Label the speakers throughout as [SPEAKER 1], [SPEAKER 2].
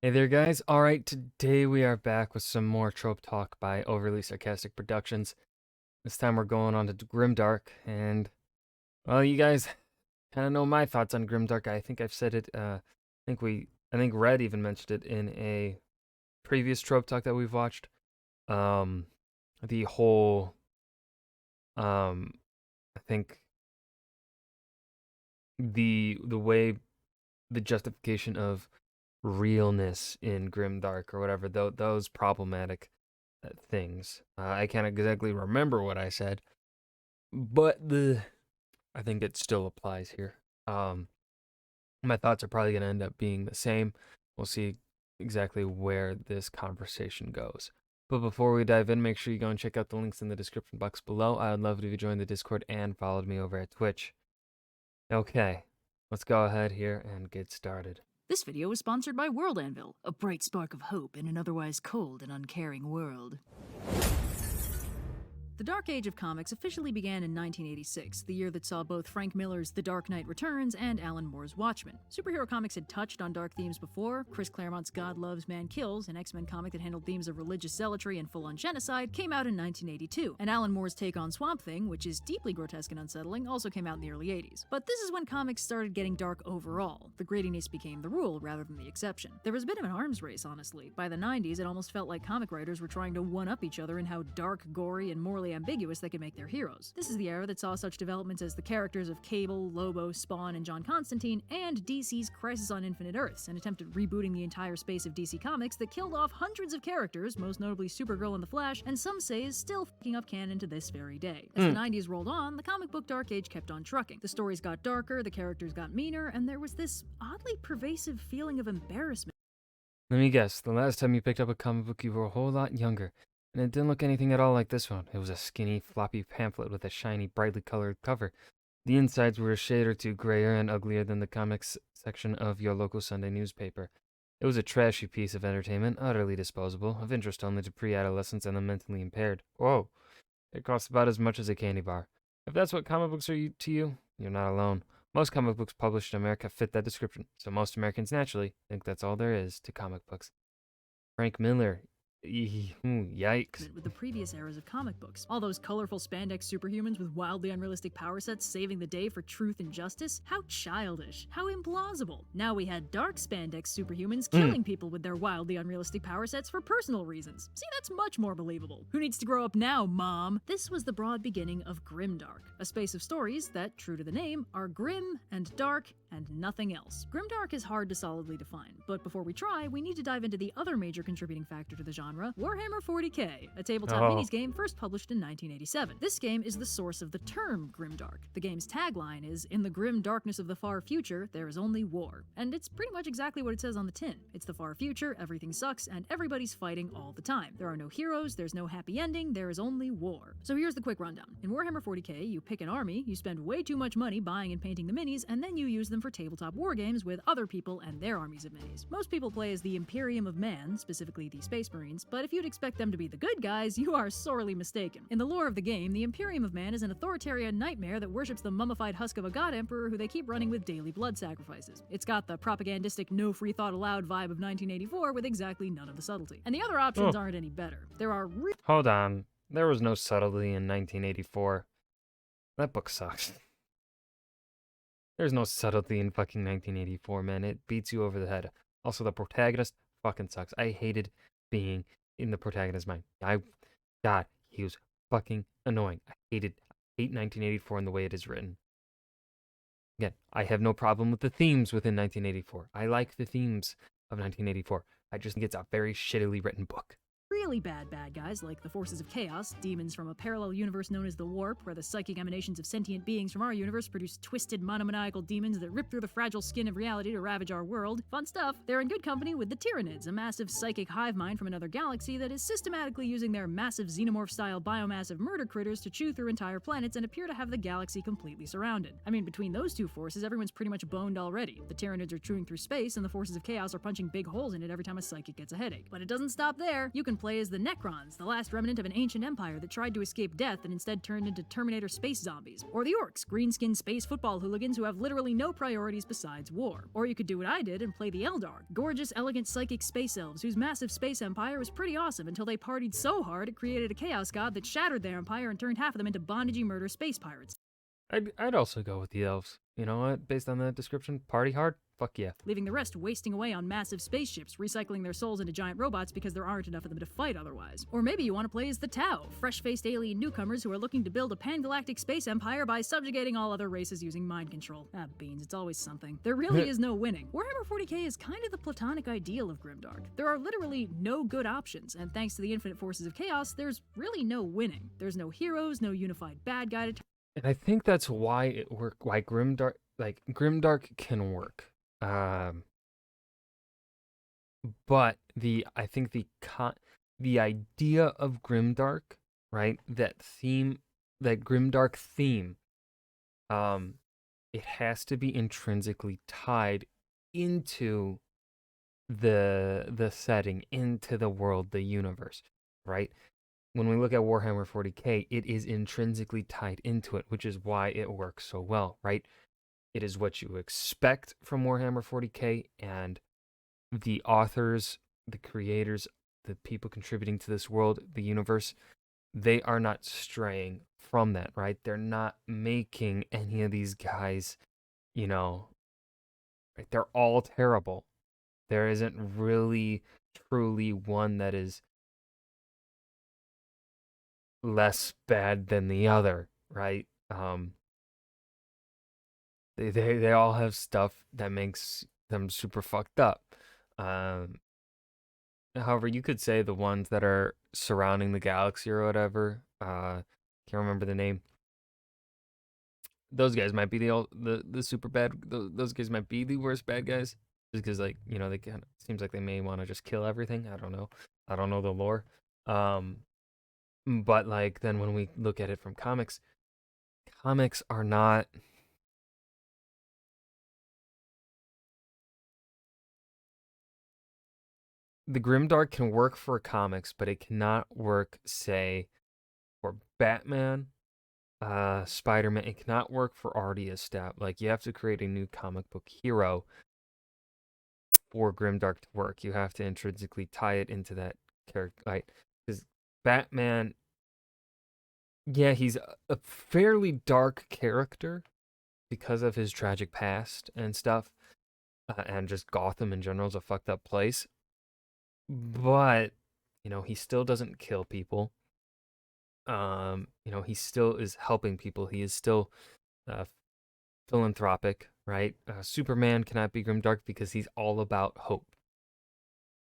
[SPEAKER 1] Hey there, guys. All right, today we are back with some more Trope Talk by Overly Sarcastic Productions. This time we're going on to Grimdark, and, well, you guys kind of know my thoughts on Grimdark. I think I've said it, I think Red even mentioned it in a previous Trope Talk that we've watched. Um, the whole, I think the way, the justification of realness in Grimdark or whatever, those problematic things. I can't exactly remember what I said, but I think it still applies here. My thoughts are probably going to end up being the same. We'll see exactly where this conversation goes. But before we dive in, make sure you go and check out the links in the description box below. I would love it if you joined the Discord and followed me over at Twitch. Okay, let's go ahead here and get started.
[SPEAKER 2] This video is sponsored by World Anvil, a bright spark of hope in an otherwise cold and uncaring world. The Dark Age of Comics officially began in 1986, the year that saw both Frank Miller's The Dark Knight Returns and Alan Moore's Watchmen. Superhero comics had touched on dark themes before. Chris Claremont's God Loves, Man Kills, an X-Men comic that handled themes of religious zealotry and full-on genocide, came out in 1982, and Alan Moore's take on Swamp Thing, which is deeply grotesque and unsettling, also came out in the early 80s. But this is when comics started getting dark overall. The grittiness became the rule rather than the exception. There was a bit of an arms race, honestly. By the 90s, it almost felt like comic writers were trying to one-up each other in how dark, gory, and morally ambiguous they could make their heroes. This is the era that saw such developments as the characters of Cable, Lobo, Spawn, and John Constantine, and DC's Crisis on Infinite Earths, an attempt at rebooting the entire space of DC Comics that killed off hundreds of characters, most notably Supergirl and The Flash, and some say is still fucking up canon to this very day. As the 90s rolled on, the comic book Dark Age kept on trucking. The stories got darker, the characters got meaner, and there was this oddly pervasive feeling of embarrassment.
[SPEAKER 1] Let me guess, the last time you picked up a comic book you were a whole lot younger. And it didn't look anything at all like this one. It was a skinny, floppy pamphlet with a shiny, brightly colored cover. The insides were a shade or two grayer and uglier than the comics section of your local Sunday newspaper. It was a trashy piece of entertainment, utterly disposable, of interest only to pre-adolescents and the mentally impaired. Whoa! It cost about as much as a candy bar. If that's what comic books are to you, you're not alone. Most comic books published in America fit that description, so most Americans naturally think that's all there is to comic books. Frank Miller. Yikes.
[SPEAKER 2] With the previous eras of comic books. All those colorful spandex superhumans with wildly unrealistic power sets saving the day for truth and justice? How childish. How implausible. Now we had dark spandex superhumans killing people with their wildly unrealistic power sets for personal reasons. See, that's much more believable. Who needs to grow up now, Mom? This was the broad beginning of Grimdark, a space of stories that, true to the name, are grim and dark and nothing else. Grimdark is hard to solidly define, but before we try, we need to dive into the other major contributing factor to the genre, Warhammer 40k, a tabletop minis game first published in 1987. This game is the source of the term Grimdark. The game's tagline is, "In the grim darkness of the far future, there is only war." And it's pretty much exactly what it says on the tin. It's the far future, everything sucks, and everybody's fighting all the time. There are no heroes, there's no happy ending, there is only war. So here's the quick rundown. In Warhammer 40k, you pick an army, you spend way too much money buying and painting the minis, and then you use them for tabletop war games with other people and their armies of minis. Most people play as the Imperium of Man, specifically the Space Marines, but if you'd expect them to be the good guys, you are sorely mistaken. In the lore of the game, the Imperium of Man is an authoritarian nightmare that worships the mummified husk of a god emperor who they keep running with daily blood sacrifices. It's got the propagandistic no free thought allowed vibe of 1984 with exactly none of the subtlety. And the other options aren't any better. There are
[SPEAKER 1] Hold on. There was no subtlety in 1984. That book sucks. There's no subtlety in fucking 1984, man. It beats you over the head. Also, the protagonist fucking sucks. I hated being in the protagonist's mind. God, he was fucking annoying. I hate 1984 and the way it is written. Again, I have no problem with the themes within 1984. I like the themes of 1984. I just think it's a very shittily written book.
[SPEAKER 2] Really bad guys like the Forces of Chaos, demons from a parallel universe known as the Warp, where the psychic emanations of sentient beings from our universe produce twisted monomaniacal demons that rip through the fragile skin of reality to ravage our world. Fun stuff. They're in good company with the Tyranids, a massive psychic hive mind from another galaxy that is systematically using their massive xenomorph-style biomass of murder critters to chew through entire planets and appear to have the galaxy completely surrounded. I mean, between those two forces, everyone's pretty much boned already. The Tyranids are chewing through space, and the Forces of Chaos are punching big holes in it every time a psychic gets a headache. But it doesn't stop there. You can can play as the Necrons, the last remnant of an ancient empire that tried to escape death and instead turned into Terminator space zombies. Or the Orcs, green-skinned space football hooligans who have literally no priorities besides war. Or you could do what I did and play the Eldar, gorgeous, elegant, psychic space elves whose massive space empire was pretty awesome until they partied so hard it created a chaos god that shattered their empire and turned half of them into bondagey murder space pirates.
[SPEAKER 1] I'd also go with the elves. You know what? Based on that description, party hard? Fuck yeah.
[SPEAKER 2] Leaving the rest wasting away on massive spaceships, recycling their souls into giant robots because there aren't enough of them to fight otherwise. Or maybe you want to play as the Tau, fresh-faced alien newcomers who are looking to build a pan-galactic space empire by subjugating all other races using mind control. Ah, beans, it's always something. There really is no winning. Warhammer 40k is kind of the platonic ideal of Grimdark. There are literally no good options, and thanks to the infinite forces of chaos, there's really no winning. There's no heroes, no unified bad guy to
[SPEAKER 1] And I think that's why it worked. Why Grimdark can work. But I think the idea of Grimdark, right? That Grimdark theme, it has to be intrinsically tied into the setting, into the world, the universe, right? When we look at Warhammer 40k, it is intrinsically tied into it, which is why it works so well, right? It is what you expect from Warhammer 40k, and the authors, the creators, the people contributing to this world, the universe, they are not straying from that, right? They're not making any of these guys, right? They're all terrible. There isn't really, truly one that is less bad than the other, right? They all have stuff that makes them super fucked up. However, you could say the ones that are surrounding the galaxy or whatever, can't remember the name. Those guys might be the super bad. Those guys might be the worst bad guys, just because they kind of seems like they may want to just kill everything. I don't know. I don't know the lore. But then when we look at it from comics are not. The Grimdark can work for comics, but it cannot work, say, for Batman, Spider-Man. It cannot work for already established. You have to create a new comic book hero for Grimdark to work. You have to intrinsically tie it into that character. Because Batman, yeah, he's a fairly dark character because of his tragic past and stuff, and just Gotham in general is a fucked up place. But, he still doesn't kill people. He still is helping people. He is still philanthropic, right? Superman cannot be Grimdark because he's all about hope.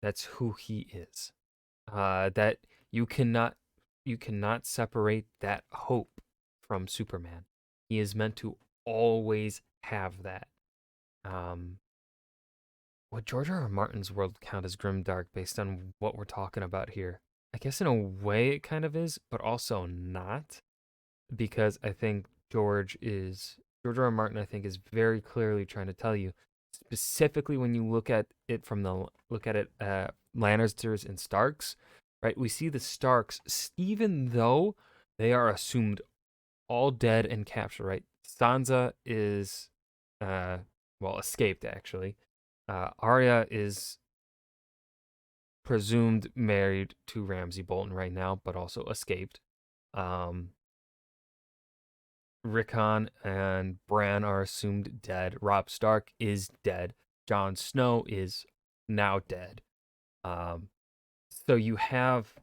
[SPEAKER 1] That's who he is. That you cannot separate that hope from Superman. He is meant to always have that. Would George R. R. Martin's world count as Grimdark based on what we're talking about here? I guess in a way it kind of is, but also not, because I think George R. R. Martin, I think, is very clearly trying to tell you, specifically when you look at it Lannisters and Starks, right? We see the Starks, even though they are assumed all dead and captured, right? Sansa is, escaped actually. Arya is presumed married to Ramsay Bolton right now, but also escaped. Rickon and Bran are assumed dead. Robb Stark is dead. Jon Snow is now dead. So you have,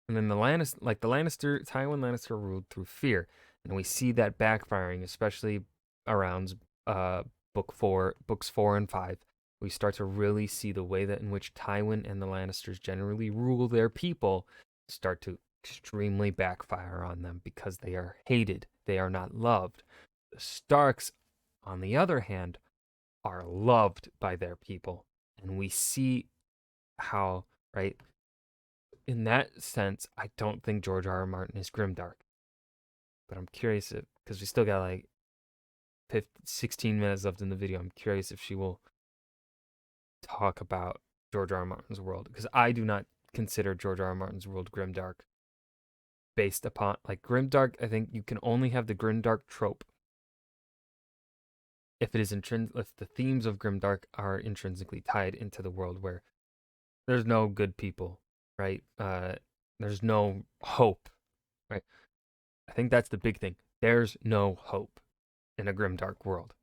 [SPEAKER 1] and then Tywin Lannister ruled through fear, and we see that backfiring, especially around books 4 and 5. We start to really see the way that in which Tywin and the Lannisters generally rule their people start to extremely backfire on them because they are hated. They are not loved. The Starks, on the other hand, are loved by their people. And we see how, right, in that sense, I don't think George R. R. Martin is Grimdark. But I'm curious because we still got 16 minutes left in the video. I'm curious if she will talk about George R. R. Martin's world, because I do not consider George R. R. Martin's world grimdark. Based upon, like, grimdark, I think you can only have the grimdark trope if the themes of grimdark are intrinsically tied into the world where there's no good people, right? There's no hope, right? I think that's the big thing. There's no hope in a grimdark world.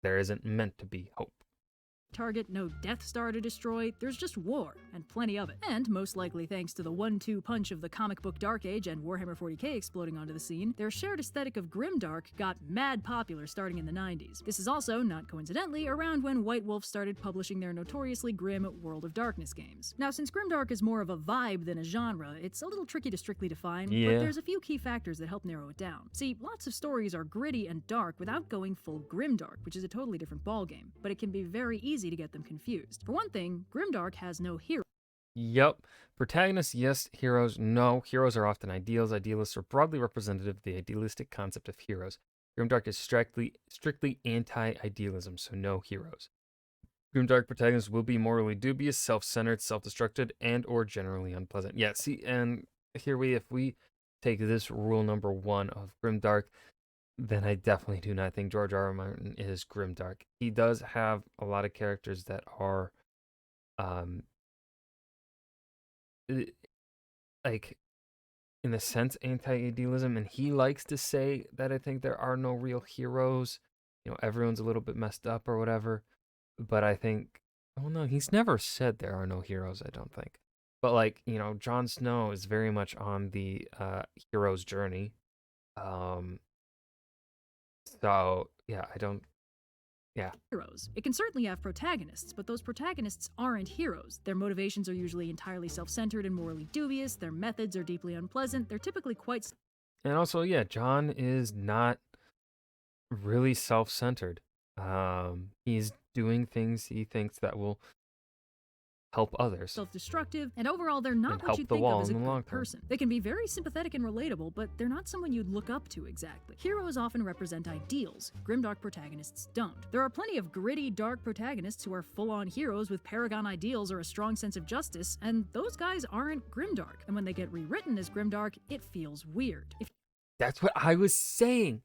[SPEAKER 1] There isn't meant to be hope.
[SPEAKER 2] Target, no Death Star to destroy, there's just war, and plenty of it. And, most likely thanks to the 1-2 punch of the comic book Dark Age and Warhammer 40k exploding onto the scene, their shared aesthetic of grimdark got mad popular starting in the 90s. This is also, not coincidentally, around when White Wolf started publishing their notoriously grim World of Darkness games. Now, since grimdark is more of a vibe than a genre, it's a little tricky to strictly define, but there's a few key factors that help narrow it down. See, lots of stories are gritty and dark without going full grimdark, which is a totally different ballgame, but it can be very easy to get them confused. For one thing, grimdark has no hero.
[SPEAKER 1] Yep. Protagonists, yes. Heroes, no. Heroes are often ideals. Idealists are broadly representative of the idealistic concept of heroes. Grimdark is strictly anti-idealism, so no heroes. Grimdark protagonists will be morally dubious, self-centered, self-destructed, and or generally unpleasant. Yeah, see, and here if we take this rule number 1 of grimdark, then I definitely do not think George R. R. Martin is grimdark. He does have a lot of characters that are, like, in a sense, anti-idealism, and he likes to say that I think there are no real heroes. You know, everyone's a little bit messed up or whatever. But I think, oh no, he's never said there are no heroes, I don't think. But, like, you know, Jon Snow is very much on the hero's journey. So, yeah,
[SPEAKER 2] heroes. It can certainly have protagonists, but those protagonists aren't heroes. Their motivations are usually entirely self-centered and morally dubious, their methods are deeply unpleasant, they're typically quite...
[SPEAKER 1] And also, yeah, Jon is not really self-centered. He's doing things he thinks that will help others.
[SPEAKER 2] Self-destructive, and overall they're not what you'd think of as a good person. They can be very sympathetic and relatable, but they're not someone you'd look up to exactly. Heroes often represent ideals. Grimdark protagonists don't. There are plenty of gritty, dark protagonists who are full-on heroes with paragon ideals or a strong sense of justice, and those guys aren't grimdark. And when they get rewritten as grimdark, it feels weird.
[SPEAKER 1] That's what I was saying.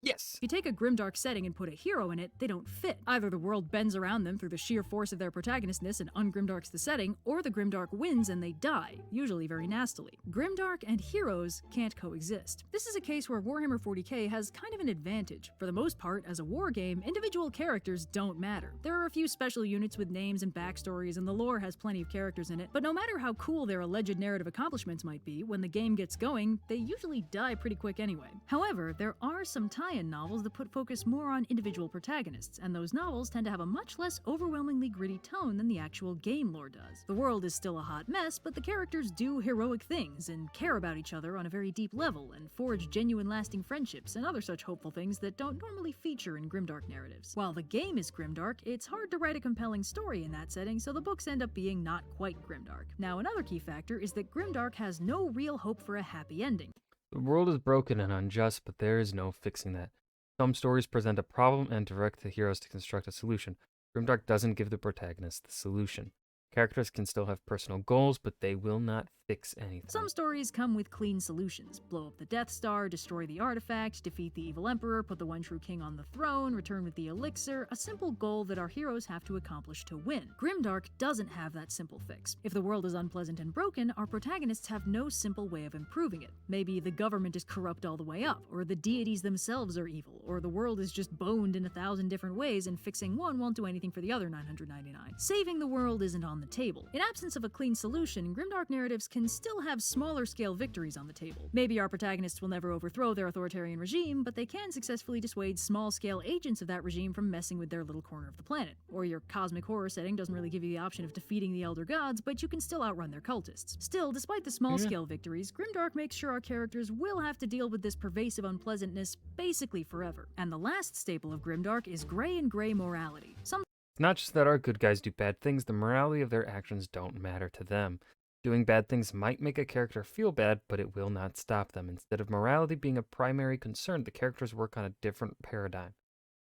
[SPEAKER 1] Yes.
[SPEAKER 2] If you take a grimdark setting and put a hero in it, they don't fit. Either the world bends around them through the sheer force of their protagonistness and ungrimdarks the setting, or the grimdark wins and they die, usually very nastily. Grimdark and heroes can't coexist. This is a case where Warhammer 40k has kind of an advantage. For the most part, as a war game, individual characters don't matter. There are a few special units with names and backstories, and the lore has plenty of characters in it, but no matter how cool their alleged narrative accomplishments might be, when the game gets going, they usually die pretty quick anyway. However, there are some tie-in novels that put focus more on individual protagonists, and those novels tend to have a much less overwhelmingly gritty tone than the actual game lore does. The world is still a hot mess, but the characters do heroic things and care about each other on a very deep level and forge genuine lasting friendships and other such hopeful things that don't normally feature in grimdark narratives. While the game is grimdark, it's hard to write a compelling story in that setting, so the books end up being not quite grimdark. Now, another key factor is that grimdark has no real hope for a happy ending.
[SPEAKER 1] The world is broken and unjust, but there is no fixing that. Some stories present a problem and direct the heroes to construct a solution. Grimdark doesn't give the protagonist the solution. Characters can still have personal goals, but they will not fix anything.
[SPEAKER 2] Some stories come with clean solutions. Blow up the Death Star, destroy the artifact, defeat the evil emperor, put the one true king on the throne, return with the elixir, a simple goal that our heroes have to accomplish to win. Grimdark doesn't have that simple fix. If the world is unpleasant and broken, our protagonists have no simple way of improving it. Maybe the government is corrupt all the way up, or the deities themselves are evil, or the world is just boned in 1,000 different ways and fixing one won't do anything for the other 999. Saving the world isn't on the table. In absence of a clean solution, grimdark narratives can still have smaller scale victories on the table. Maybe our protagonists will never overthrow their authoritarian regime, but they can successfully dissuade small scale agents of that regime from messing with their little corner of the planet. Or your cosmic horror setting doesn't really give you the option of defeating the elder gods, but you can still outrun their cultists. Still, despite the small scale victories, grimdark makes sure our characters will have to deal with this pervasive unpleasantness basically forever. And the last staple of grimdark is gray and gray morality.
[SPEAKER 1] It's not just that our good guys do bad things, the morality of their actions don't matter to them. Doing bad things might make a character feel bad, but it will not stop them. Instead of morality being a primary concern, the characters work on a different paradigm,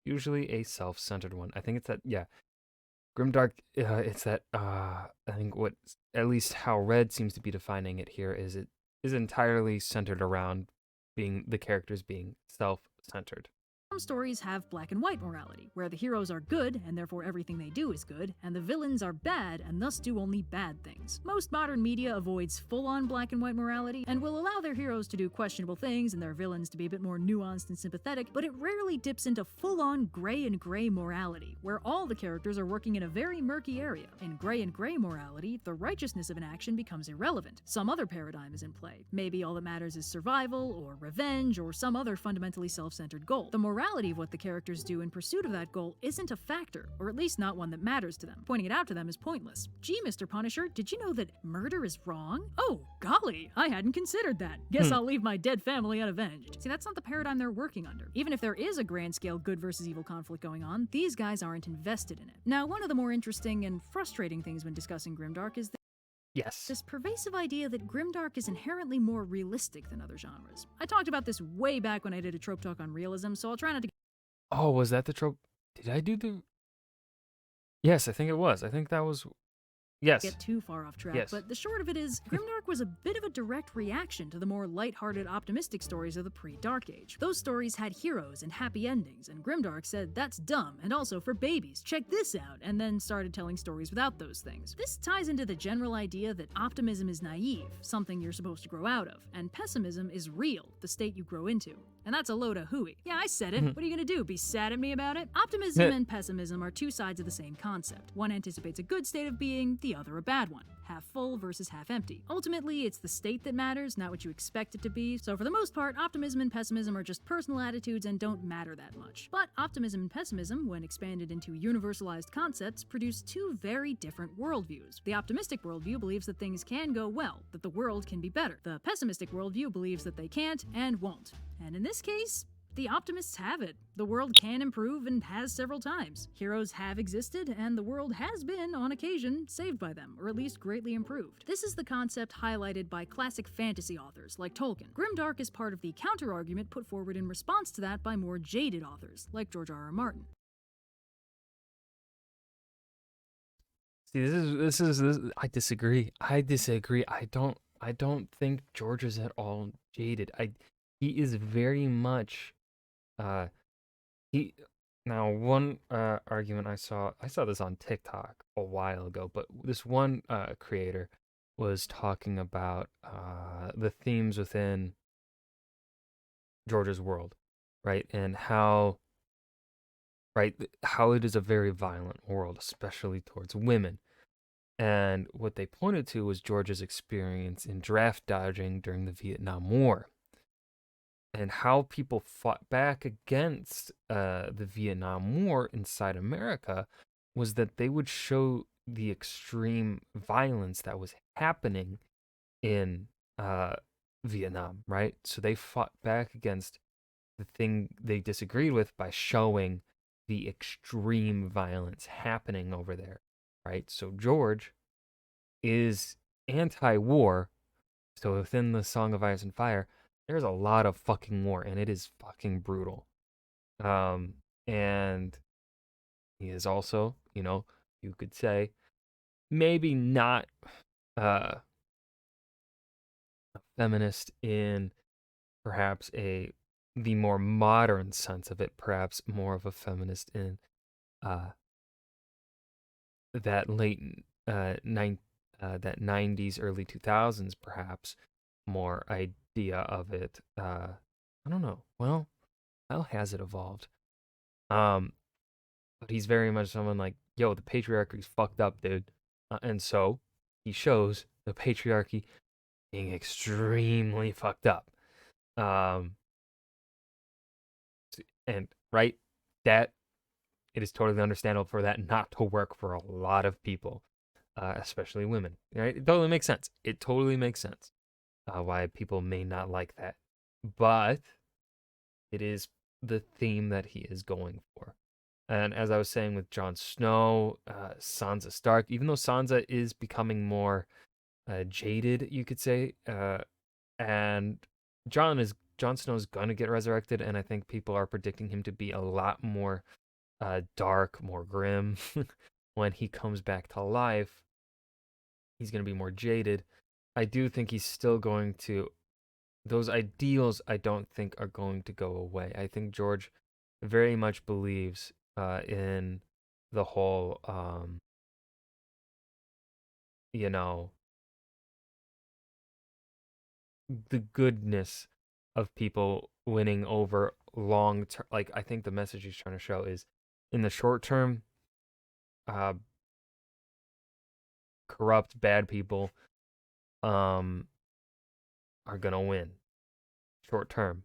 [SPEAKER 1] usually a self-centered one. I think it's that, Grimdark, it's that I think what at least how Red seems to be defining it here is it is entirely centered around being the characters being self-centered.
[SPEAKER 2] Some stories have black and white morality, where the heroes are good and therefore everything they do is good, and the villains are bad and thus do only bad things. Most modern media avoids full-on black and white morality and will allow their heroes to do questionable things and their villains to be a bit more nuanced and sympathetic, but it rarely dips into full-on gray and gray morality, where all the characters are working in a very murky area. In gray and gray morality, the righteousness of an action becomes irrelevant. Some other paradigm is in play. Maybe all that matters is survival, or revenge, or some other fundamentally self-centered goal. The morality of what the characters do in pursuit of that goal isn't a factor, or at least not one that matters to them. Pointing it out to them is pointless. Gee, Mr. Punisher, did you know that murder is wrong? Oh, golly, I hadn't considered that. Guess I'll leave my dead family unavenged. See, that's not the paradigm they're working under. Even if there is a grand scale good versus evil conflict going on, these guys aren't invested in it. Now, one of the more interesting and frustrating things when discussing Grimdark is
[SPEAKER 1] Yes.
[SPEAKER 2] this pervasive idea that Grimdark is inherently more realistic than other genres. I talked about this way back when I did a trope talk on realism, so I'll try not to
[SPEAKER 1] Oh, was that the trope? Did I do the? Yes, I think it was. I think that was. Yes.
[SPEAKER 2] get too far off track,
[SPEAKER 1] Yes.
[SPEAKER 2] but the short of it is, Grimdark was a bit of a direct reaction to the more lighthearted, optimistic stories of the pre-Dark Age. Those stories had heroes and happy endings, and Grimdark said, that's dumb, and also for babies, check this out, and then started telling stories without those things. This ties into the general idea that optimism is naive, something you're supposed to grow out of, and pessimism is real, the state you grow into. And that's a load of hooey. Yeah, I said it. What are you gonna do, be sad at me about it? Optimism and pessimism are two sides of the same concept. One anticipates a good state of being, the other a bad one. Half full versus half empty. Ultimately, it's the state that matters, not what you expect it to be, so for the most part, optimism and pessimism are just personal attitudes and don't matter that much. But optimism and pessimism, when expanded into universalized concepts, produce two very different worldviews. The optimistic worldview believes that things can go well, that the world can be better. The pessimistic worldview believes that they can't and won't. And in this case, the optimists have it. The world can improve and has several times. Heroes have existed, and the world has been, on occasion, saved by them, or at least greatly improved. This is the concept highlighted by classic fantasy authors like Tolkien. Grimdark is part of the counter-argument put forward in response to that by more jaded authors like George R.R. Martin.
[SPEAKER 1] See, this. I disagree. I disagree. I don't think George is at all jaded. He is very much. He now one argument I saw this on TikTok a while ago, but this one creator was talking about the themes within George's world, right, and how how it is a very violent world, especially towards women. And what they pointed to was George's experience in draft dodging during the Vietnam War and how people fought back against the Vietnam War inside America was that they would show the extreme violence that was happening in Vietnam, right? So they fought back against the thing they disagreed with by showing the extreme violence happening over there, right? So George is anti-war. So within the Song of Ice and Fire, there's a lot of fucking war, and it is fucking brutal. And he is also, you could say, maybe not a feminist in perhaps the more modern sense of it, perhaps more of a feminist in that late that 90s, early 2000s, perhaps more idea of it. I don't know. Well, how has it evolved? But he's very much someone like, yo, the patriarchy's fucked up, dude. And so he shows the patriarchy being extremely fucked up. And right, that it is totally understandable for that not to work for a lot of people, especially women. Right? It totally makes sense. It totally makes sense why people may not like that. But it is the theme that he is going for. And as I was saying with Jon Snow, Sansa Stark, even though Sansa is becoming more jaded, you could say, and Jon Snow's gonna get resurrected, and I think people are predicting him to be a lot more dark, more grim, when he comes back to life, he's going to be more jaded. I do think he's still going to, those ideals I don't think are going to go away. I think George very much believes in the whole, you know, the goodness of people winning over long term. Like, I think the message he's trying to show is in the short term, uh, corrupt, bad people um, are going to win short term,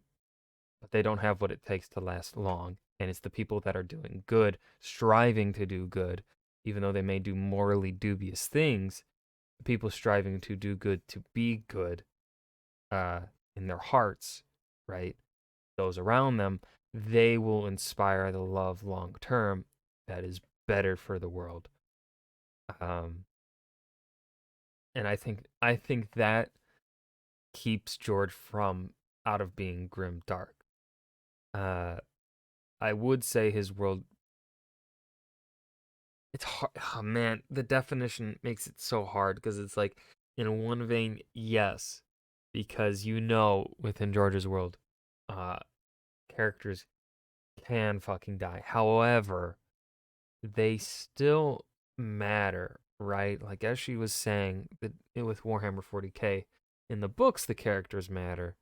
[SPEAKER 1] but they don't have what it takes to last long. And it's the people that are doing good, striving to do good, even though they may do morally dubious things, the people striving to do good, to be good uh, in their hearts, right? Those around them, they will inspire the love long term that is better for the world. Um, and I think that keeps George from out of being grim dark. Uh, I would say his world. It's hard. Oh man, the definition makes it so hard because it's like, in one vein, yes, because within George's world, uh, characters can fucking die. However, they still matter, right? Like as she was saying, that with Warhammer 40K, in the books the characters matter,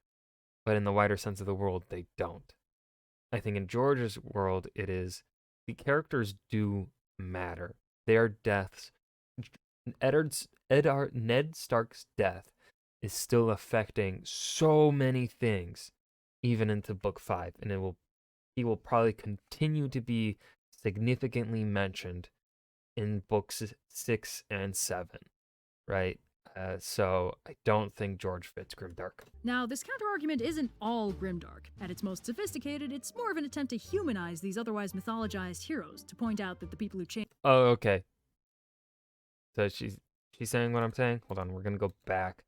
[SPEAKER 1] but in the wider sense of the world, they don't. I think in George's world, it is the characters do matter. Their deaths, Ned Stark's death, is still affecting so many things, even into Book 5, and he will probably continue to be significantly mentioned in books 6 and 7, right? So I don't think George fits Grimdark.
[SPEAKER 2] Now, this counterargument isn't all grimdark. At its most sophisticated, it's more of an attempt to humanize these otherwise mythologized heroes, to point out that the people who change
[SPEAKER 1] Oh, okay. So she's saying what I'm saying? Hold on, we're gonna go back.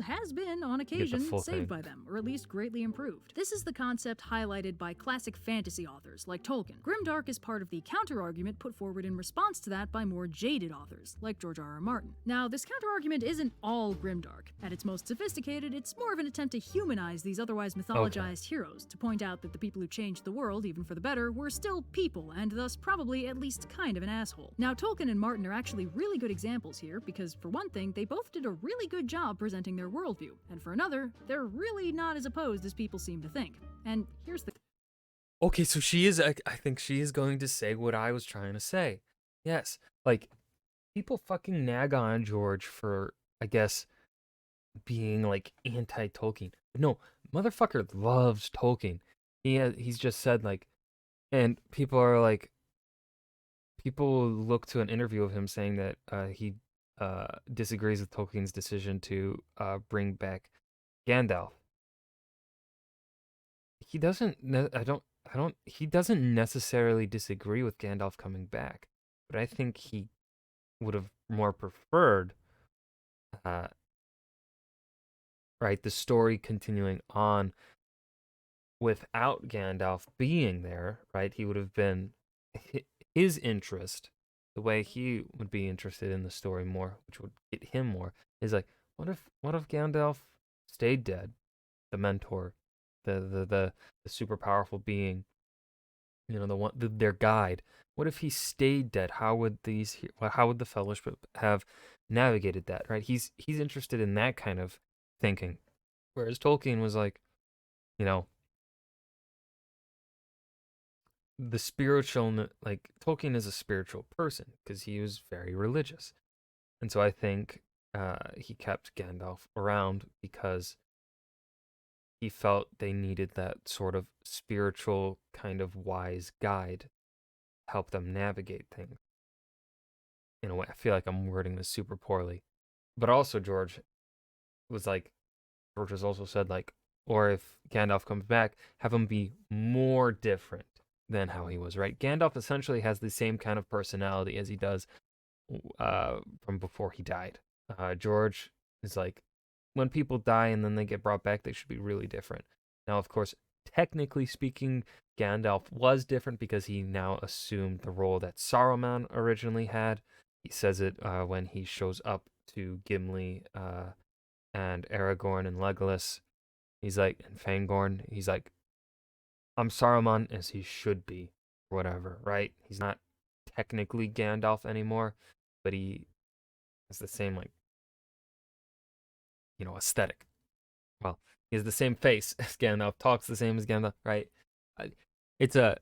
[SPEAKER 2] has been, on
[SPEAKER 1] Get the
[SPEAKER 2] occasion,
[SPEAKER 1] full
[SPEAKER 2] saved
[SPEAKER 1] thing.
[SPEAKER 2] by them, or at least greatly improved. This is the concept highlighted by classic fantasy authors like Tolkien. Grimdark is part of the counterargument put forward in response to that by more jaded authors like George R.R. Martin. Now, this counterargument isn't all grimdark. At its most sophisticated, it's more of an attempt to humanize these otherwise mythologized heroes, to point out that the people who changed the world, even for the better, were still people, and thus probably at least kind of an asshole. Now, Tolkien and Martin are actually really good examples here, because for one thing, they both did a really good job presenting their worldview, and for another, they're really not as opposed as people seem to think. And here's the
[SPEAKER 1] Okay, so she is. I think she is going to say what I was trying to say. Yes, like people fucking nag on George for, I guess, being like anti-Tolkien. No, motherfucker loves Tolkien. He's just said like, and people look to an interview of him saying that he disagrees with Tolkien's decision to bring back Gandalf. He doesn't. I don't. I don't. He doesn't necessarily disagree with Gandalf coming back, but I think he would have more preferred, uh, right, the story continuing on without Gandalf being there. Right, he would have been his interest, the way he would be interested in the story more, which would get him more, is like, what if Gandalf stayed dead, the mentor, the super powerful being, their guide. What if he stayed dead? How would the Fellowship have navigated that? Right? He's interested in that kind of thinking, whereas Tolkien was like, you know, the spiritual. Like Tolkien is a spiritual person because he was very religious, and so I think he kept Gandalf around because he felt they needed that sort of spiritual kind of wise guide to help them navigate things. In a way, I feel like I'm wording this super poorly. But also George has also said like, or if Gandalf comes back, have him be more different than how he was, right? Gandalf essentially has the same kind of personality as he does from before he died. George is like, when people die and then they get brought back, they should be really different. Now, of course, technically speaking, Gandalf was different because he now assumed the role that Saruman originally had. He says it when he shows up to Gimli and Aragorn and Legolas. He's like, and Fangorn, he's like, I'm Saruman as he should be, whatever, right? He's not technically Gandalf anymore, but he has the same, like, aesthetic. Well, he has the same face as Gandalf, talks the same as Gandalf, right? It's a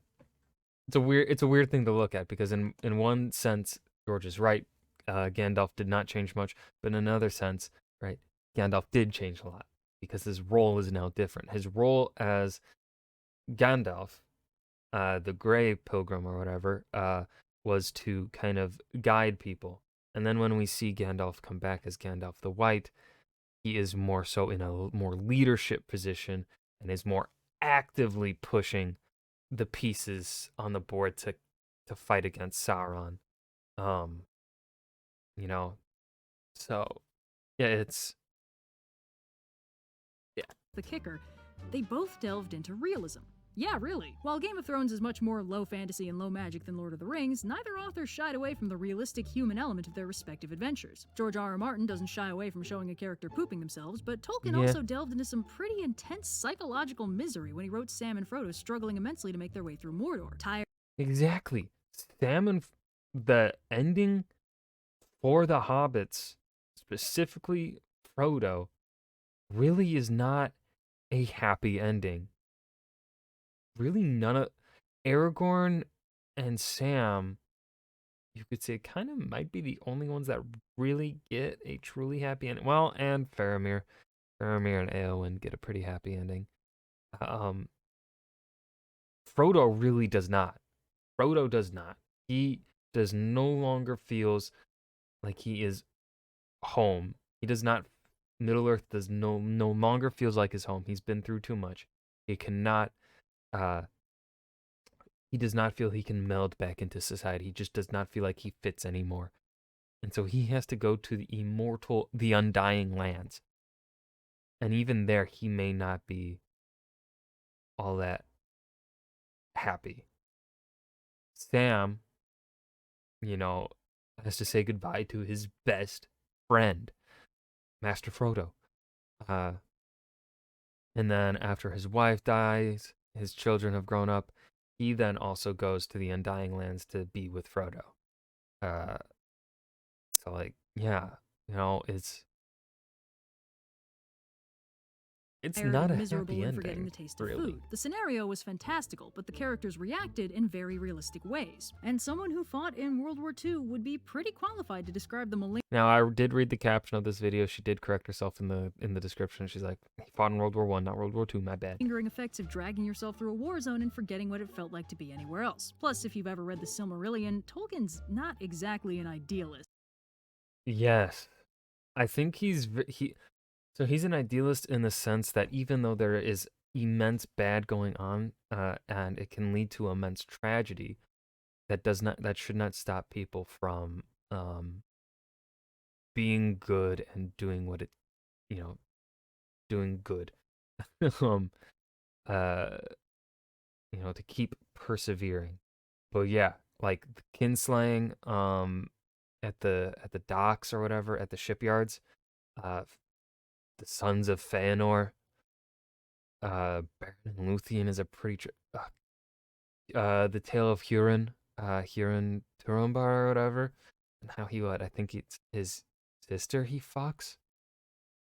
[SPEAKER 1] weird thing to look at because in one sense, George is right. Gandalf did not change much, but in another sense, right, Gandalf did change a lot because his role is now different. His role as Gandalf, the Grey Pilgrim or whatever, was to kind of guide people. And then when we see Gandalf come back as Gandalf the White, he is more so in a more leadership position and is more actively pushing the pieces on the board to fight against Sauron. Um, you know, so yeah, it's yeah.
[SPEAKER 2] The kicker, they both delved into realism. Yeah, really. While Game of Thrones is much more low fantasy and low magic than Lord of the Rings, neither author shied away from the realistic human element of their respective adventures. George R.R. Martin doesn't shy away from showing a character pooping themselves, but Tolkien
[SPEAKER 1] Yeah.
[SPEAKER 2] also delved into some pretty intense psychological misery when he wrote Sam and Frodo struggling immensely to make their way through Mordor. Tired
[SPEAKER 1] Exactly. Sam and the ending for the hobbits, specifically Frodo, really is not a happy ending. Really, none of Aragorn and Sam, you could say, kind of might be the only ones that really get a truly happy ending. Well, and Faramir and Eowyn get a pretty happy ending. Frodo really does not. Frodo does not. He does no longer feels like he is home. He does not. Middle Earth does no longer feels like his home. He's been through too much. He cannot. He does not feel he can meld back into society. He just does not feel like he fits anymore, and so he has to go to the undying lands. And even there, he may not be all that happy. Sam, has to say goodbye to his best friend, Master Frodo. And then after his wife dies, his children have grown up, he then also goes to the Undying Lands to be with Frodo. So, like, yeah, it's
[SPEAKER 2] tired
[SPEAKER 1] not
[SPEAKER 2] and
[SPEAKER 1] a
[SPEAKER 2] miserable
[SPEAKER 1] happy
[SPEAKER 2] and forgetting
[SPEAKER 1] ending,
[SPEAKER 2] the taste of
[SPEAKER 1] really.
[SPEAKER 2] food. The scenario was fantastical, but the characters reacted in very realistic ways. And someone who fought in World War II would be pretty qualified to describe the
[SPEAKER 1] Now, I did read the caption of this video. She did correct herself in the description. She's like, he fought in World War I, not World War II, my bad.
[SPEAKER 2] lingering effects of dragging yourself through a war zone and forgetting what it felt like to be anywhere else. Plus, if you've ever read the Silmarillion, Tolkien's not exactly an idealist.
[SPEAKER 1] Yes. I think he's an idealist in the sense that even though there is immense bad going on, and it can lead to immense tragedy, that should not stop people from being good and doing doing good. uh, to keep persevering. But yeah, like the kinslaying, at the docks or whatever, at the shipyards, uh, the sons of Feanor, Baron and Luthien is a pretty. The tale of Huron, Huron Turumbar or whatever, and how I think it's his sister he fucks.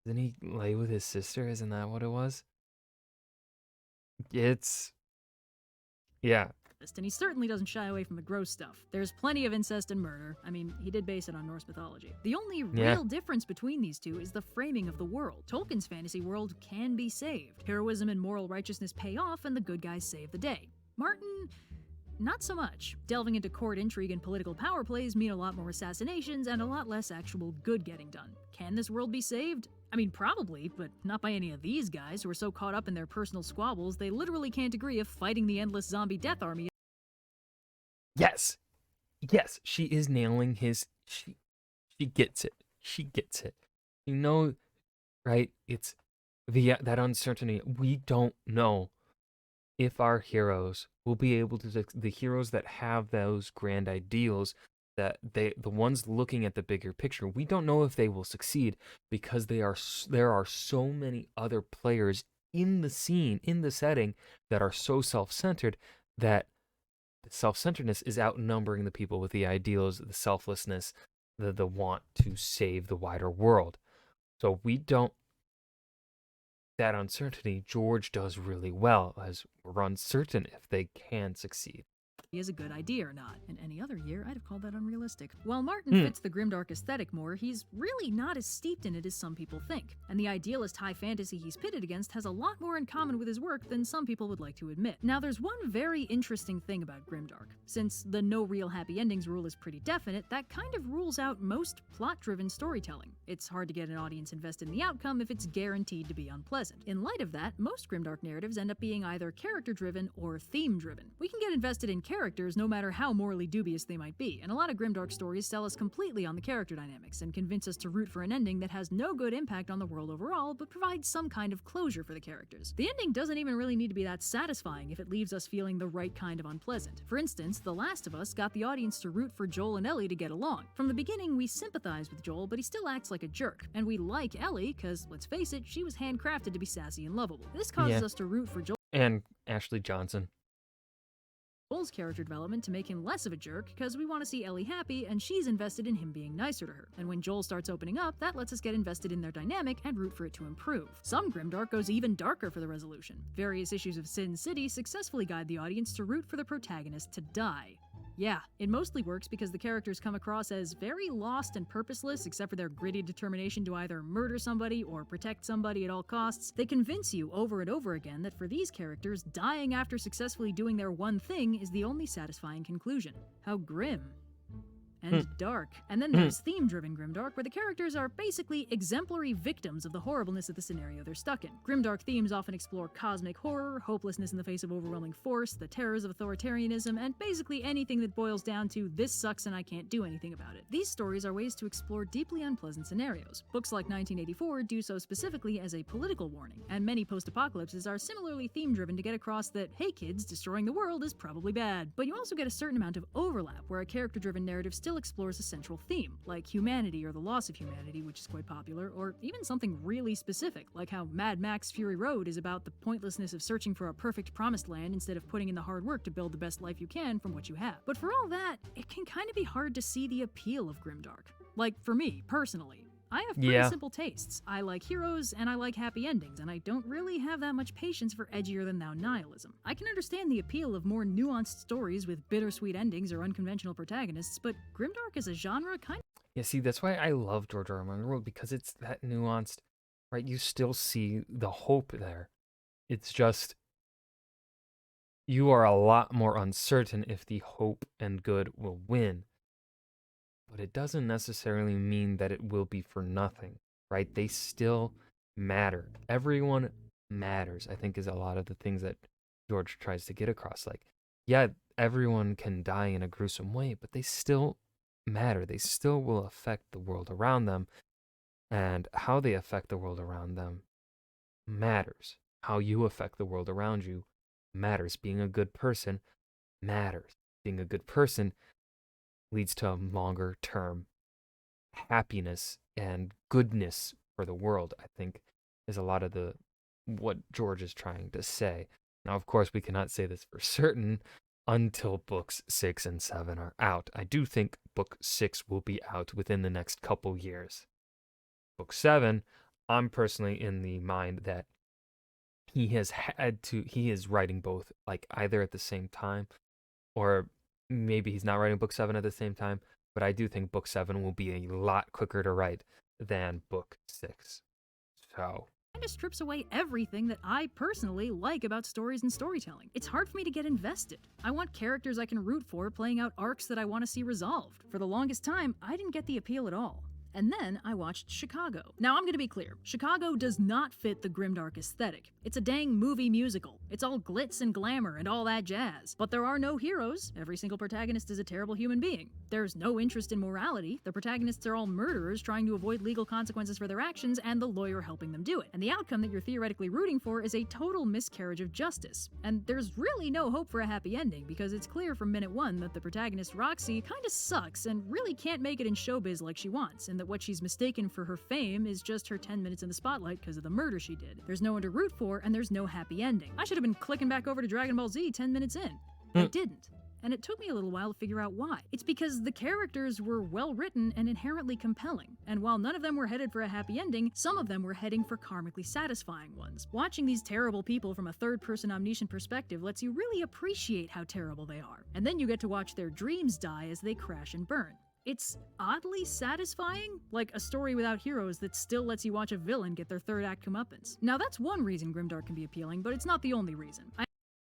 [SPEAKER 1] Didn't he lay with his sister? Isn't that what it was? It's yeah.
[SPEAKER 2] And he certainly doesn't shy away from the gross stuff. There's plenty of incest and murder. I mean, he did base it on Norse mythology. The only real difference between these two is the framing of the world. Tolkien's fantasy world can be saved. Heroism and moral righteousness pay off, and the good guys save the day. Martin, not so much. Delving into court intrigue and political power plays mean a lot more assassinations and a lot less actual good getting done. Can this world be saved? I mean, probably, but not by any of these guys who are so caught up in their personal squabbles they literally can't agree if fighting the endless zombie death army.
[SPEAKER 1] Yes, she is nailing his. She gets it. She gets it. Right? It's that uncertainty. We don't know if our heroes will be able to, the heroes that have those grand ideals, that the ones looking at the bigger picture, we don't know if they will succeed because there are so many other players in the scene, in the setting, that are so self-centered that the self-centeredness is outnumbering the people with the ideals, the selflessness, the want to save the wider world. So we don't, that uncertainty George does really well, as we're uncertain if they can succeed.
[SPEAKER 2] Is a good idea or not. In any other year, I'd have called that unrealistic. While Martin fits the grimdark aesthetic more, he's really not as steeped in it as some people think. And the idealist high fantasy he's pitted against has a lot more in common with his work than some people would like to admit. Now, there's one very interesting thing about grimdark. Since the no real happy endings rule is pretty definite, that kind of rules out most plot-driven storytelling. It's hard to get an audience invested in the outcome if it's guaranteed to be unpleasant. In light of that, most grimdark narratives end up being either character-driven or theme-driven. We can get invested in characters no matter how morally dubious they might be, and a lot of grimdark stories sell us completely on the character dynamics and convince us to root for an ending that has no good impact on the world overall, but provides some kind of closure for the characters. The ending doesn't even really need to be that satisfying if it leaves us feeling the right kind of unpleasant. For instance, The Last of Us got the audience to root for Joel and Ellie to get along. From the beginning, we sympathize with Joel, but he still acts like a jerk, and we like Ellie because, let's face it, she was handcrafted to be sassy and lovable. This causes us to root for Joel
[SPEAKER 1] and Ashley Johnson.
[SPEAKER 2] Joel's character development to make him less of a jerk because we want to see Ellie happy and she's invested in him being nicer to her. And when Joel starts opening up, that lets us get invested in their dynamic and root for it to improve. Some grimdark goes even darker for the resolution. Various issues of Sin City successfully guide the audience to root for the protagonist to die. Yeah, it mostly works because the characters come across as very lost and purposeless, except for their gritty determination to either murder somebody or protect somebody at all costs. They convince you over and over again that for these characters, dying after successfully doing their one thing is the only satisfying conclusion. How grim. And dark. And then there's theme-driven grimdark, where the characters are basically exemplary victims of the horribleness of the scenario they're stuck in. Grimdark themes often explore cosmic horror, hopelessness in the face of overwhelming force, the terrors of authoritarianism, and basically anything that boils down to this sucks and I can't do anything about it. These stories are ways to explore deeply unpleasant scenarios. Books like 1984 do so specifically as a political warning, and many post-apocalypses are similarly theme-driven to get across that, hey kids, destroying the world is probably bad. But you also get a certain amount of overlap, where a character-driven narrative still explores a central theme, like humanity or the loss of humanity, which is quite popular, or even something really specific, like how Mad Max Fury Road is about the pointlessness of searching for a perfect promised land instead of putting in the hard work to build the best life you can from what you have. But for all that, it can kind of be hard to see the appeal of grimdark. Like, for me, personally. I have pretty simple tastes. I like heroes and I like happy endings, and I don't really have that much patience for edgier-than-thou nihilism. I can understand the appeal of more nuanced stories with bittersweet endings or unconventional protagonists, but grimdark as a genre kind of...
[SPEAKER 1] Yeah, see, that's why I love George R. R. Martin, because it's that nuanced, right? You still see the hope there. It's just, you are a lot more uncertain if the hope and good will win. But it doesn't necessarily mean that it will be for nothing, right? They still matter. Everyone matters, I think, is a lot of the things that George tries to get across. Like, yeah, everyone can die in a gruesome way, but they still matter. They still will affect the world around them, and how they affect the world around them matters. How you affect the world around you matters. Being a good person matters. Being a good person leads to a longer term happiness and goodness for the world, I think, is a lot of what George is trying to say. Now, of course, we cannot say this for certain until books 6 and 7 are out. I do think book 6 will be out within the next couple years. Book 7, I'm personally in the mind that he is writing both, like, either at the same time, or maybe he's not writing book 7 at the same time, but I do think book 7 will be a lot quicker to write than book 6. So
[SPEAKER 2] kind of strips away everything that I personally like about stories and storytelling. It's hard for me to get invested. I want characters I can root for playing out arcs that I want to see resolved. For the longest time, I didn't get the appeal at all. And then I watched Chicago. Now I'm gonna be clear, Chicago does not fit the Grimdark aesthetic. It's a dang movie musical. It's all glitz and glamour and all that jazz. But there are no heroes. Every single protagonist is a terrible human being. There's no interest in morality. The protagonists are all murderers trying to avoid legal consequences for their actions and the lawyer helping them do it. And the outcome that you're theoretically rooting for is a total miscarriage of justice. And there's really no hope for a happy ending because it's clear from minute one that the protagonist Roxy kinda sucks and really can't make it in showbiz like she wants, and that what she's mistaken for her fame is just her 10 minutes in the spotlight because of the murder she did. There's no one to root for and there's no happy ending. I should have been clicking back over to Dragon Ball Z 10 minutes in. I didn't. And it took me a little while to figure out why. It's because the characters were well written and inherently compelling, and while none of them were headed for a happy ending, some of them were heading for karmically satisfying ones. Watching these terrible people from a third-person omniscient perspective lets you really appreciate how terrible they are, and then you get to watch their dreams die as they crash and burn. It's oddly satisfying, like a story without heroes that still lets you watch a villain get their third act comeuppance. Now that's one reason Grimdark can be appealing, but it's not the only reason.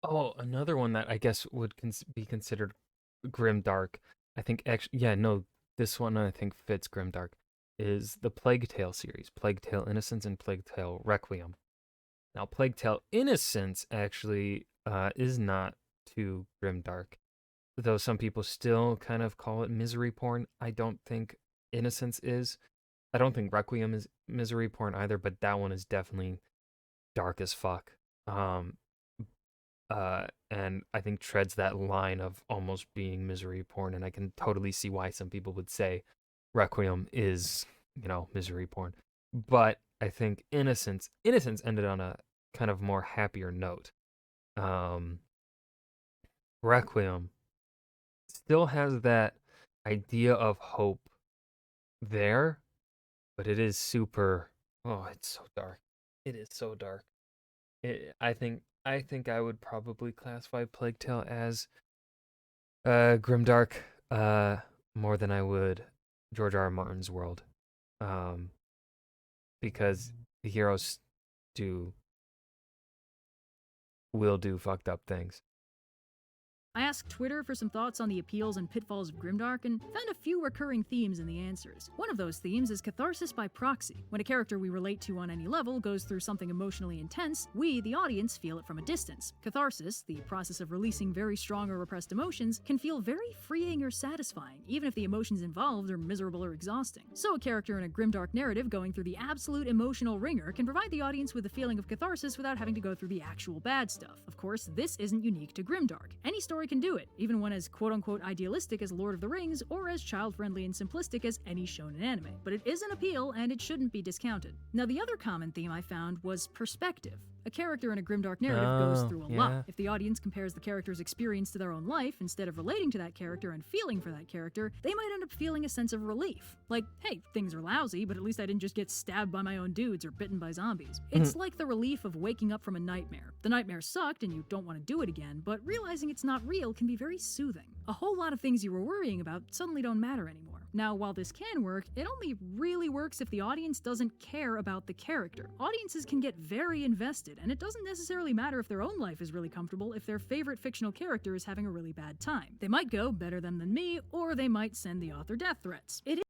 [SPEAKER 1] Oh, another one that I guess would be considered grimdark. I think actually, yeah, no, this one I think fits grimdark. Is the Plague Tale series, Plague Tale Innocence and Plague Tale Requiem. Now, Plague Tale Innocence actually is not too grimdark, though some people still kind of call it misery porn. I don't think Innocence is. I don't think Requiem is misery porn either, but that one is definitely dark as fuck. And I think treads that line of almost being misery porn, and I can totally see why some people would say Requiem is, misery porn. But I think Innocence ended on a kind of more happier note. Requiem still has that idea of hope there, but it is super, it's so dark. It is so dark. I think I would probably classify Plague Tale as grimdark more than I would George R. R. Martin's world, because the heroes will do fucked up things.
[SPEAKER 2] I asked Twitter for some thoughts on the appeals and pitfalls of Grimdark and found a few recurring themes in the answers. One of those themes is catharsis by proxy. When a character we relate to on any level goes through something emotionally intense, we, the audience, feel it from a distance. Catharsis, the process of releasing very strong or repressed emotions, can feel very freeing or satisfying, even if the emotions involved are miserable or exhausting. So a character in a Grimdark narrative going through the absolute emotional ringer can provide the audience with a feeling of catharsis without having to go through the actual bad stuff. Of course, this isn't unique to Grimdark. Any story can do it, even one as quote-unquote idealistic as Lord of the Rings or as child-friendly and simplistic as any shonen anime. But it is an appeal, and it shouldn't be discounted. Now, the other common theme I found was perspective. A character in a Grimdark narrative goes through a lot. If the audience compares the character's experience to their own life, instead of relating to that character and feeling for that character, they might end up feeling a sense of relief. Like, hey, things are lousy, but at least I didn't just get stabbed by my own dudes or bitten by zombies. It's like the relief of waking up from a nightmare. The nightmare sucked and you don't want to do it again, but realizing it's not real can be very soothing. A whole lot of things you were worrying about suddenly don't matter anymore. Now, while this can work, it only really works if the audience doesn't care about the character. Audiences can get very invested, and it doesn't necessarily matter if their own life is really comfortable if their favorite fictional character is having a really bad time. They might go better them than me, or they might send the author death threats.
[SPEAKER 1] And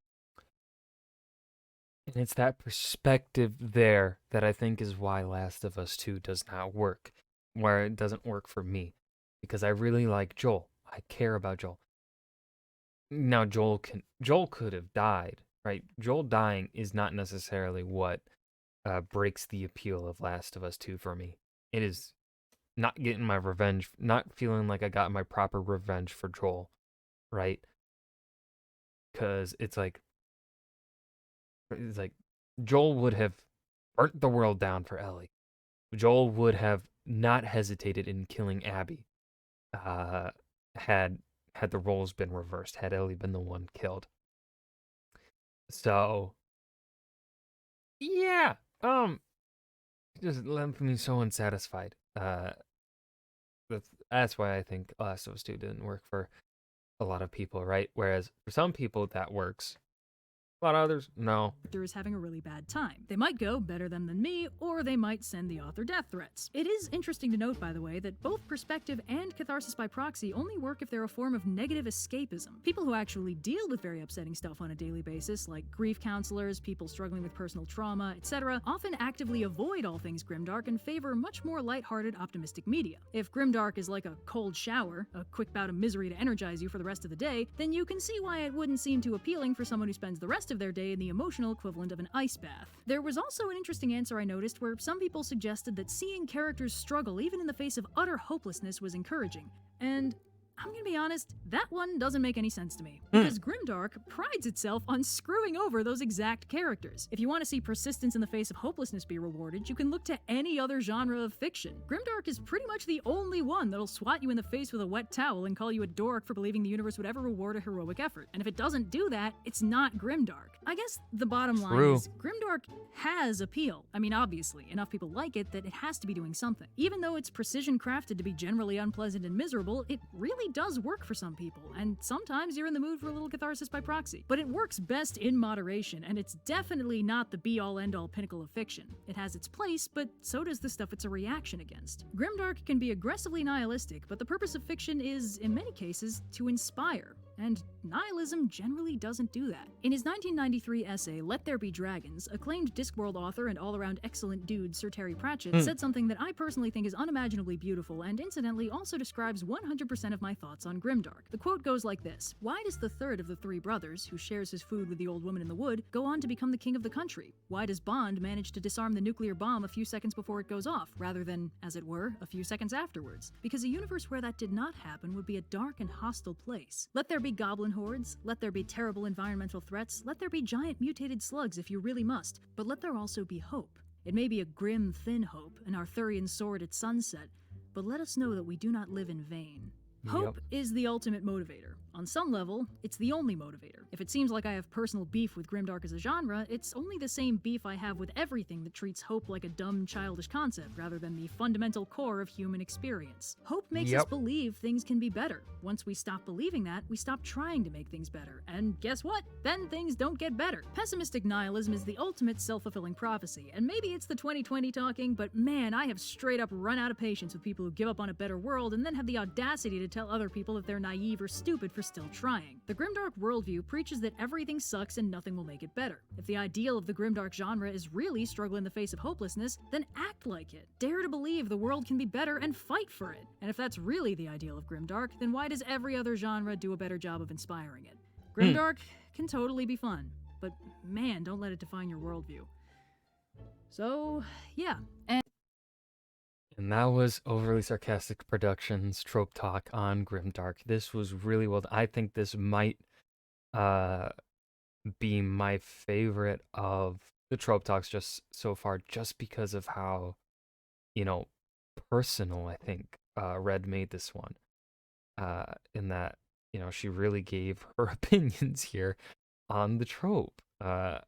[SPEAKER 1] it's that perspective there that I think is why Last of Us 2 does not work, where it doesn't work for me, because I really like Joel. I care about Joel. Now, Joel could have died, right? Joel dying is not necessarily what breaks the appeal of Last of Us 2 for me. It is not getting my revenge, not feeling like I got my proper revenge for Joel, right? Because it's like Joel would have burnt the world down for Ellie. Joel would have not hesitated in killing Abby had the roles been reversed, had Ellie been the one killed. So, yeah, just left me so unsatisfied. That's why I think Last of Us 2 didn't work for a lot of people, right? Whereas for some people that works. A lot of others, no.
[SPEAKER 2] Character is having a really bad time. They might go better them than me, or they might send the author death threats. It is interesting to note, by the way, that both perspective and catharsis by proxy only work if they're a form of negative escapism. People who actually deal with very upsetting stuff on a daily basis, like grief counselors, people struggling with personal trauma, etc., often actively avoid all things grimdark and favor much more lighthearted, optimistic media. If grimdark is like a cold shower, a quick bout of misery to energize you for the rest of the day, then you can see why it wouldn't seem too appealing for someone who spends the rest of their day in the emotional equivalent of an ice bath. There was also an interesting answer I noticed where some people suggested that seeing characters struggle even in the face of utter hopelessness was encouraging. And I'm gonna be honest, that one doesn't make any sense to me, because Grimdark prides itself on screwing over those exact characters. If you want to see persistence in the face of hopelessness be rewarded, you can look to any other genre of fiction. Grimdark is pretty much the only one that'll swat you in the face with a wet towel and call you a dork for believing the universe would ever reward a heroic effort. And if it doesn't do that, it's not Grimdark. I guess the bottom line is, Grimdark has appeal. I mean, obviously, enough people like it that it has to be doing something. Even though it's precision crafted to be generally unpleasant and miserable, it really does work for some people, and sometimes you're in the mood for a little catharsis by proxy. But it works best in moderation, and it's definitely not the be-all end-all pinnacle of fiction. It has its place, but so does the stuff it's a reaction against. Grimdark can be aggressively nihilistic, but the purpose of fiction is, in many cases, to inspire. And nihilism generally doesn't do that. In his 1993 essay, Let There Be Dragons, acclaimed Discworld author and all-around excellent dude Sir Terry Pratchett said something that I personally think is unimaginably beautiful and incidentally also describes 100% of my thoughts on Grimdark. The quote goes like this: "Why does the third of the three brothers, who shares his food with the old woman in the wood, go on to become the king of the country? Why does Bond manage to disarm the nuclear bomb a few seconds before it goes off, rather than, as it were, a few seconds afterwards? Because a universe where that did not happen would be a dark and hostile place. Let there be goblin hordes, let there be terrible environmental threats, let there be giant mutated slugs if you really must, but let there also be hope. It may be a grim, thin hope, an Arthurian sword at sunset, but let us know that we do not live in vain." Hope is the ultimate motivator. On some level, it's the only motivator. If it seems like I have personal beef with Grimdark as a genre, it's only the same beef I have with everything that treats hope like a dumb, childish concept rather than the fundamental core of human experience. Hope makes us believe things can be better. Once we stop believing that, we stop trying to make things better. And guess what? Then things don't get better. Pessimistic nihilism is the ultimate self-fulfilling prophecy, and maybe it's the 2020 talking, but man, I have straight up run out of patience with people who give up on a better world and then have the audacity to tell other people that they're naive or stupid for still trying. The Grimdark worldview preaches that everything sucks and nothing will make it better. If the ideal of the Grimdark genre is really struggle in the face of hopelessness, then act like it. Dare to believe the world can be better and fight for it. And if that's really the ideal of Grimdark, then why does every other genre do a better job of inspiring it? Grimdark can totally be fun, but man, don't let it define your worldview. So, yeah.
[SPEAKER 1] And that was Overly Sarcastic Productions Trope Talk on Grimdark. This was really well done. I think this might be my favorite of the Trope Talks just so far, just because of how, personal I think Red made this one. In that, she really gave her opinions here on the trope,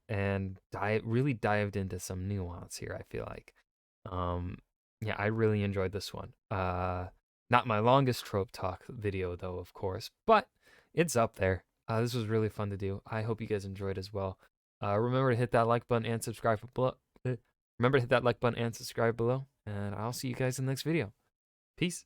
[SPEAKER 1] and really dived into some nuance here, I feel like. Yeah, I really enjoyed this one. Not my longest Trope Talk video, though, of course, but it's up there. This was really fun to do. I hope you guys enjoyed as well. Remember to hit that like button and subscribe below. And I'll see you guys in the next video. Peace.